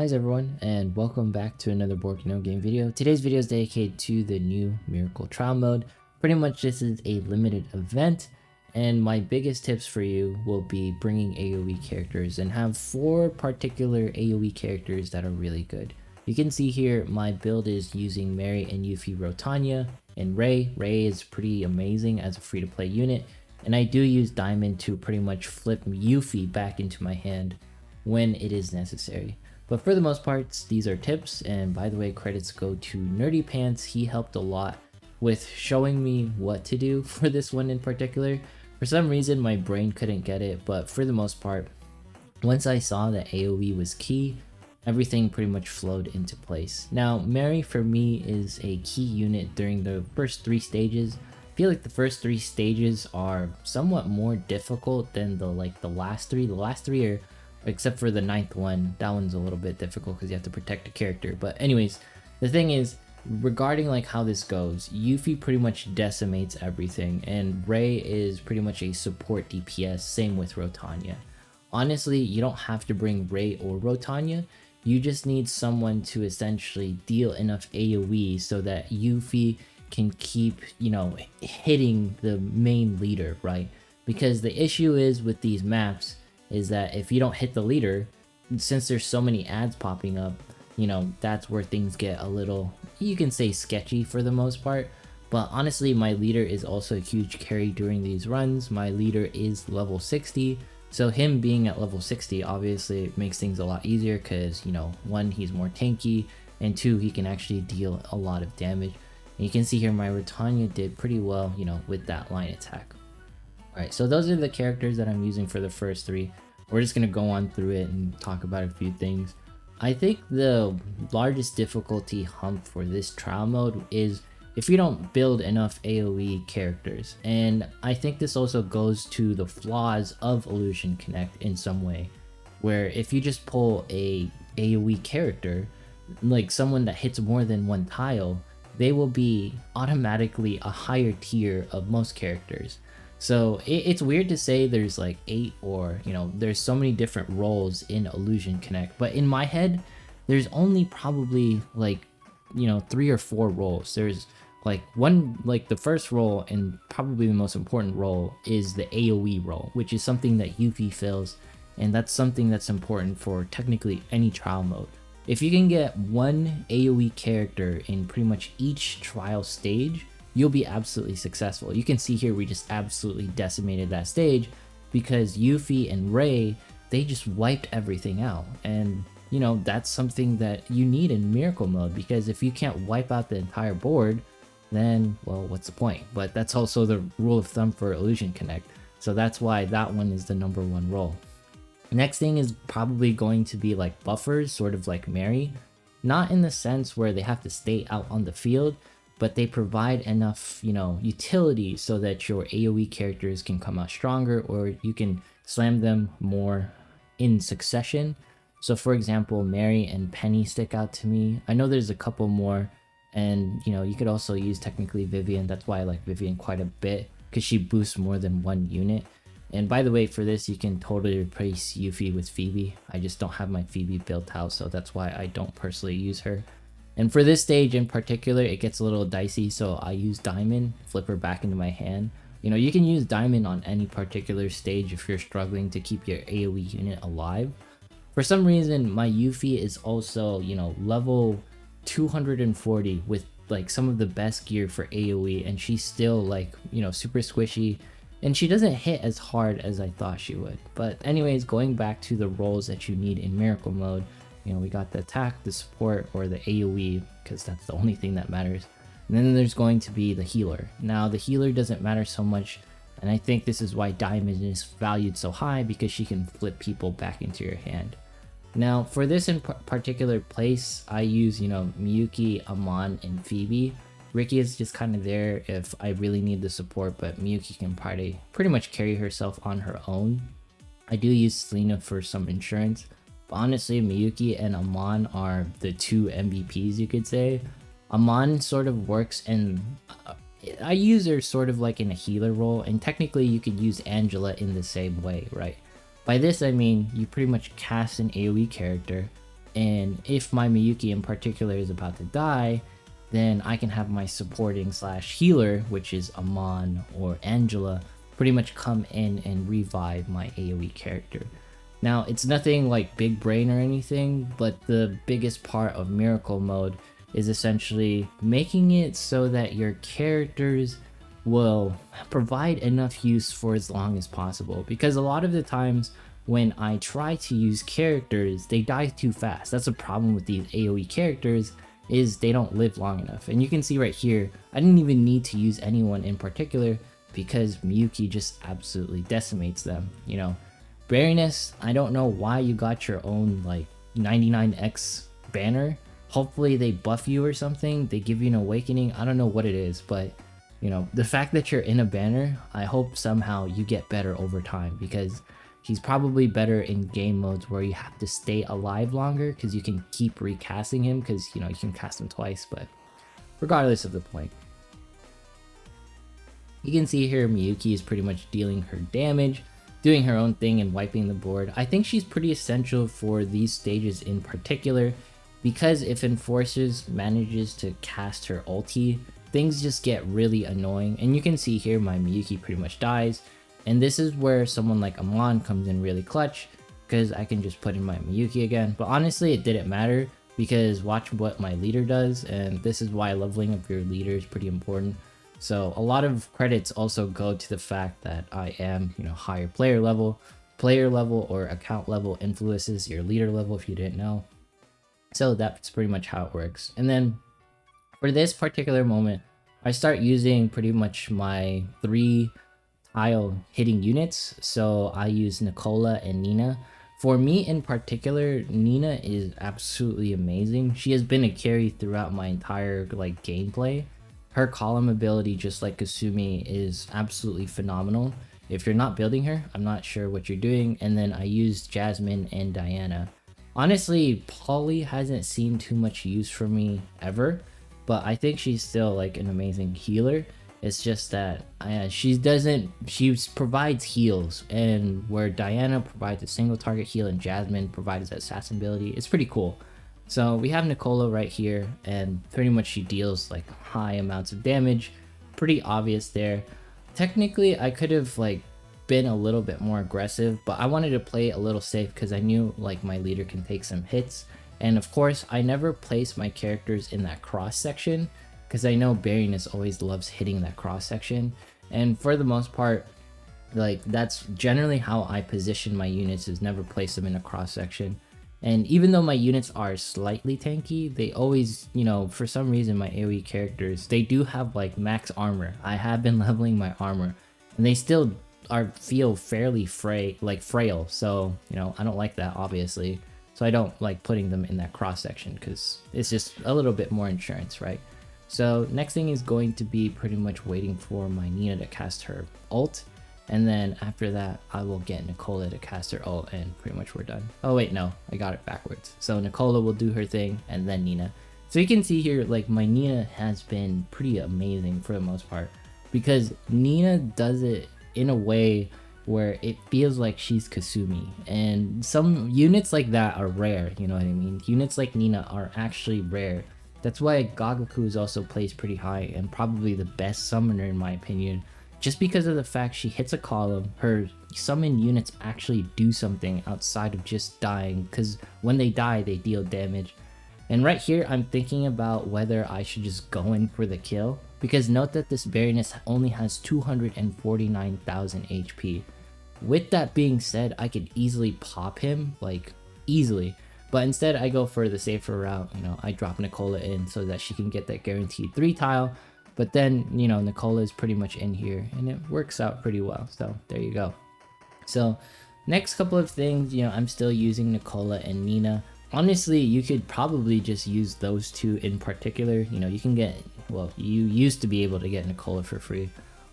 Hi everyone, and welcome back to another Board No Game video. Today's video is dedicated to the new Miracle Trial Mode. Pretty much this is a limited event, and my biggest tips for you will be bringing AoE characters and have 4 particular AoE characters that are really good. You can see here my build is using Mary and Yuffie Rotanya and Ray. Ray is pretty amazing as a free-to-play unit, and I do use Diamond to pretty much flip Yuffie back into my hand when it is necessary. But for the most part, these are tips, and by the way, credits go to Nerdy Pants. He helped a lot with showing me what to do for this one in particular. For some reason, my brain couldn't get it, but for the most part, once I saw that AoE was key, everything pretty much flowed into place. Now, Mary for me is a key unit during the first 3 stages. I feel like the first 3 stages are somewhat more difficult than the last 3. The last 3 are, except for the 9th one, that one's a little bit difficult because you have to protect the character. But anyways, the thing is, regarding how this goes, Yuffie pretty much decimates everything, and Ray is pretty much a support DPS, same with Rotanya. Honestly, you don't have to bring Ray or Rotanya, you just need someone to essentially deal enough AoE so that Yuffie can keep, hitting the main leader, right? Because the issue is with these maps is that if you don't hit the leader, since there's so many ads popping up, that's where things get a little, you can say, sketchy for the most part. But honestly, my leader is also a huge carry during these runs. My leader is level 60, so him being at level 60 obviously makes things a lot easier because, 1, he's more tanky, and 2, he can actually deal a lot of damage. And you can see here my Rotanya did pretty well, with that line attack. Alright, so those are the characters that I'm using for the first 3. We're just going to go on through it and talk about a few things. I think the largest difficulty hump for this trial mode is if you don't build enough AoE characters. And I think this also goes to the flaws of Illusion Connect in some way. Where if you just pull a AoE character, like someone that hits more than 1 tile, they will be automatically a higher tier of most characters. So it's weird to say there's 8 or, there's so many different roles in Illusion Connect, but in my head, there's only probably 3 or 4 roles. There's the first role and probably the most important role is the AoE role, which is something that Yuffie fills, and that's something that's important for technically any trial mode. If you can get 1 AoE character in pretty much each trial stage, you'll be absolutely successful. You can see here we just absolutely decimated that stage because Yuffie and Ray, they just wiped everything out. And that's something that you need in Miracle Mode, because if you can't wipe out the entire board, then, well, what's the point? But that's also the rule of thumb for Illusion Connect. So that's why that one is the number 1 role. Next thing is probably going to be buffers, sort of like Mary. Not in the sense where they have to stay out on the field, but they provide enough, utility so that your AoE characters can come out stronger, or you can slam them more in succession. So for example, Mary and Penny stick out to me. I know there's a couple more, and you could also use technically Vivian. That's why I like Vivian quite a bit, because she boosts more than 1 unit. And by the way, for this, you can totally replace Yuffie with Phoebe. I just don't have my Phoebe built out, so that's why I don't personally use her. And for this stage in particular, it gets a little dicey, so I use Diamond, flip her back into my hand. You can use Diamond on any particular stage if you're struggling to keep your AoE unit alive. For some reason, my Yuffie is also, level 240 with some of the best gear for AoE, and she's still super squishy, and she doesn't hit as hard as I thought she would. But anyways, going back to the roles that you need in Miracle Mode, we got the attack, the support, or the AoE, because that's the only thing that matters. And then there's going to be the healer. Now, the healer doesn't matter so much, and I think this is why Diamond is valued so high, because she can flip people back into your hand. Now, for this in particular place, I use, Miyuki, Amon, and Phoebe. Riki is just kind of there if I really need the support, but Miyuki can pretty much carry herself on her own. I do use Selena for some insurance. Honestly, Miyuki and Amon are the 2 MVPs, you could say. Amon sort of works in, I use her sort of in a healer role, and technically you could use Angela in the same way, right? By this I mean you pretty much cast an AoE character, And if my Miyuki in particular is about to die, then I can have my supporting slash healer, which is Amon or Angela, pretty much come in and revive my AoE character. Now, it's nothing like big brain or anything, but the biggest part of Miracle Mode is essentially making it so that your characters will provide enough use for as long as possible. Because a lot of the times when I try to use characters, they die too fast. That's a problem with these AoE characters, is they don't live long enough. And you can see right here, I didn't even need to use anyone in particular because Miyuki just absolutely decimates them. You know, Berryness, I don't know why you got your own like 99x banner. Hopefully they buff you or something, they give you an awakening. I don't know what it is, but you know, the fact that you're in a banner, I hope somehow you get better over time, because he's probably better in game modes where you have to stay alive longer because you can keep recasting him, because you know you can cast him twice. But regardless of the point, you can see here Miyuki is pretty much dealing her damage, doing her own thing and wiping the board. I think she's pretty essential for these stages in particular, because if Enforcers manages to cast her ulti, things just get really annoying. And you can see here my Miyuki pretty much dies, and this is where someone like Amon comes in really clutch, because I can just put in my Miyuki again. But honestly, it didn't matter, because watch what my leader does, and this is why leveling up your leader is pretty important. So a lot of credits also go to the fact that I am, you know, higher player level or account level influences your leader level, if you didn't know. So that's pretty much how it works. And then for this particular moment, I start using pretty much my 3 tile hitting units. So I use Nicola and Nina. For me in particular, Nina is absolutely amazing. She has been a carry throughout my entire like gameplay. Her column ability, just like Kasumi, is absolutely phenomenal. If you're not building her, I'm not sure what you're doing. And then I used Jasmine and Diana. Honestly, Polly hasn't seen too much use for me ever, but I think she's still like an amazing healer. It's just that she provides heals, and where Diana provides a single target heal and Jasmine provides that assassin ability, it's pretty cool. So we have Nicola right here, and pretty much she deals like high amounts of damage. Pretty obvious there. Technically, I could have like been a little bit more aggressive, but I wanted to play a little safe because I knew like my leader can take some hits. And of course, I never place my characters in that cross section, because I know Berryness always loves hitting that cross section. And for the most part, like that's generally how I position my units, is never place them in a cross section. And even though my units are slightly tanky, they always, you know, for some reason my AoE characters, they do have like max armor. I have been leveling my armor, and they still feel fairly frail. So, you know, I don't like that, obviously. So I don't like putting them in that cross section, because it's just a little bit more insurance, right? So next thing is going to be pretty much waiting for my Nina to cast her ult. And then after that, I will get Nicola to cast her ult, and pretty much we're done. Oh wait, no, I got it backwards. So Nicola will do her thing, and then Nina. So you can see here, like my Nina has been pretty amazing for the most part, because Nina does it in a way where it feels like she's Kasumi. And some units like that are rare, you know what I mean? Units like Nina are actually rare. That's why Gagaku is also placed pretty high, and probably the best summoner in my opinion, just because of the fact she hits a column. Her summoned units actually do something outside of just dying, because when they die, they deal damage. And right here, I'm thinking about whether I should just go in for the kill, because note that this Berryness only has 249,000 HP. With that being said, I could easily pop him, like easily. But instead, I go for the safer route. You know, I drop Nicola in so that she can get that guaranteed 3 tile. But then, you know, Nicola is pretty much in here, and it works out pretty well. So there you go. So next couple of things, you know, I'm still using Nicola and Nina. Honestly, you could probably just use those two in particular. You know, you can get, well, you used to be able to get Nicola for free.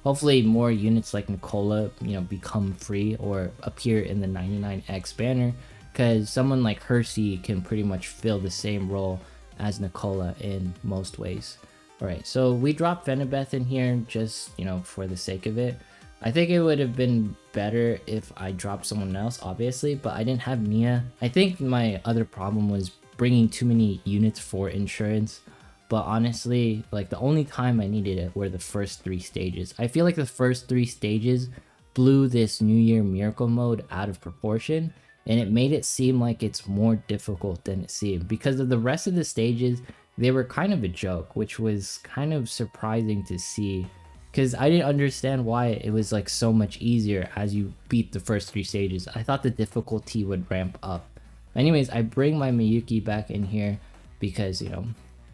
Hopefully more units like Nicola, you know, become free or appear in the 99x banner, because someone like Hersey can pretty much fill the same role as Nicola in most ways. Alright, so we dropped Venabeth in here just, you know, for the sake of it. I think it would have been better if I dropped someone else, obviously, but I didn't have Mia. I think my other problem was bringing too many units for insurance. But honestly, like the only time I needed it were the first 3 stages. I feel like the first 3 stages blew this New Year Miracle mode out of proportion, and it made it seem like it's more difficult than it seemed, because of the rest of the stages, they were kind of a joke, which was kind of surprising to see, because I didn't understand why it was like so much easier as you beat the first 3 stages. I thought the difficulty would ramp up. Anyways, I bring my Miyuki back in here because, you know,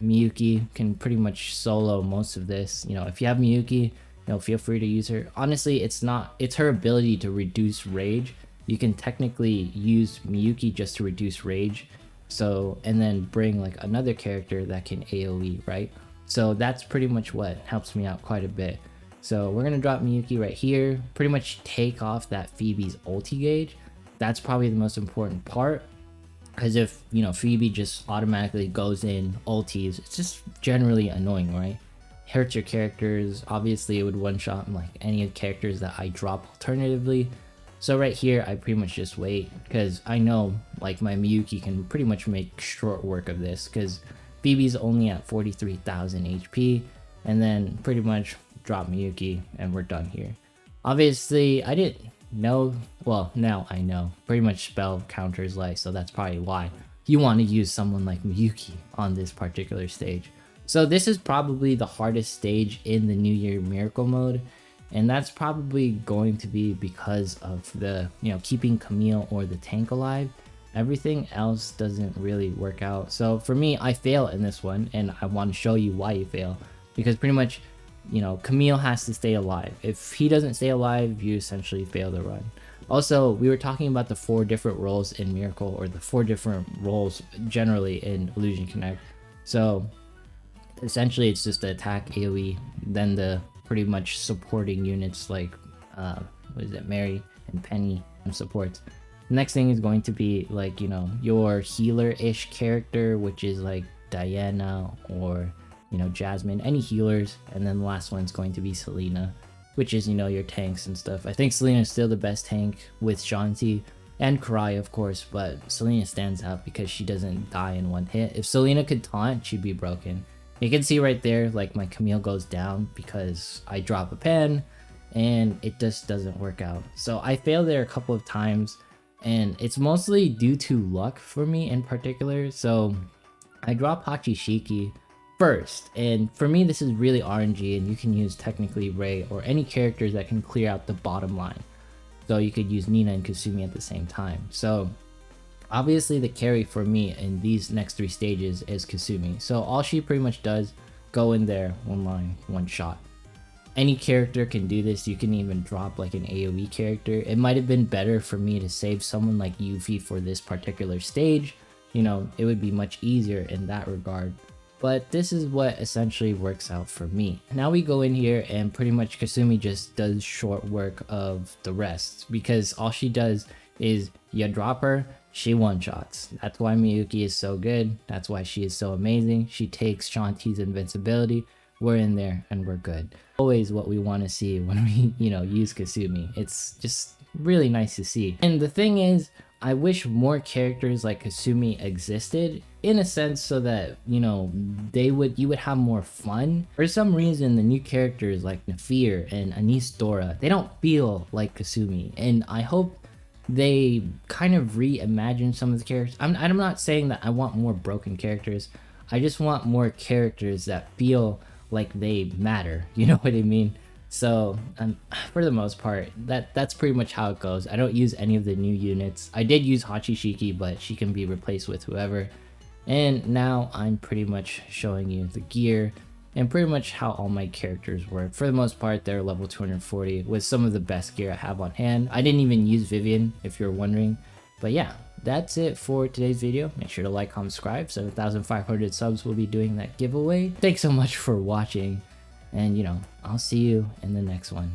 Miyuki can pretty much solo most of this. You know, if you have Miyuki, you know, feel free to use her. Honestly, it's her ability to reduce rage. You can technically use Miyuki just to reduce rage. So, and then bring like another character that can AoE, right? So that's pretty much what helps me out quite a bit. So we're gonna drop Miyuki right here, pretty much take off that Phoebe's ulti gauge. That's probably the most important part. Because if, you know, Phoebe just automatically goes in ultis, it's just generally annoying, right? Hurts your characters. Obviously, it would one-shot like any of the characters that I drop alternatively. So right here, I pretty much just wait, because I know like my Miyuki can pretty much make short work of this, because Phoebe's only at 43,000 HP, and then pretty much drop Miyuki, and we're done here. Obviously, I didn't know, well, now I know pretty much spell counters life, so that's probably why you want to use someone like Miyuki on this particular stage. So this is probably the hardest stage in the New Year Miracle mode, and that's probably going to be because of the, you know, keeping Camille or the tank alive. Everything else doesn't really work out. So for me, I fail in this one, and I want to show you why you fail, because pretty much, you know, Camille has to stay alive. If he doesn't stay alive, you essentially fail the run. Also, we were talking about the 4 different roles in Miracle, or the 4 different roles generally in Illusion Connect. So essentially it's just the attack, AoE, then the pretty much supporting units like what is it, Mary and Penny and supports. The next thing is going to be like, you know, your healer-ish character, which is like Diana or, you know, Jasmine, any healers. And then the last one's going to be Selena, which is, you know, your tanks and stuff. I think Selena is still the best tank with Shanti and Karai, of course, but Selena stands out because she doesn't die in one hit. If Selena could taunt, she'd be broken. You can see right there, like my Camille goes down because I drop a pen and it just doesn't work out. So I failed there a couple of times, and it's mostly due to luck for me in particular. So I drop Hachishiki first, and for me this is really RNG, and you can use technically Rei or any characters that can clear out the bottom line. So you could use Nina and Kasumi at the same time. So obviously the carry for me in these next 3 stages is Kasumi. So all she pretty much does, go in there, one line, one shot. Any character can do this. You can even drop like an AoE character. It might have been better for me to save someone like Yuffie for this particular stage. You know, it would be much easier in that regard. But this is what essentially works out for me. Now we go in here and pretty much Kasumi just does short work of the rest, because all she does is you drop her, she one-shots. That's why Miyuki is so good. That's why she is so amazing. She takes Shanti's invincibility. We're in there and we're good. Always what we want to see when we, you know, use Kasumi. It's just really nice to see. And the thing is, I wish more characters like Kasumi existed, in a sense, so that, you know, you would have more fun. For some reason, the new characters like Nafir and Anis Dora, they don't feel like Kasumi, and I hope they kind of reimagine some of the characters. I'm not saying that I want more broken characters. I just want more characters that feel like they matter. You know what I mean? So for the most part, that's pretty much how it goes. I don't use any of the new units. I did use Hachishiki, but she can be replaced with whoever. And now I'm pretty much showing you the gear and pretty much how all my characters work. For the most part, they're level 240 with some of the best gear I have on hand. I didn't even use Vivian, if you're wondering. But yeah, that's it for today's video. Make sure to like, comment, subscribe. 7,500 subs will be doing that giveaway. Thanks so much for watching. And, you know, I'll see you in the next one.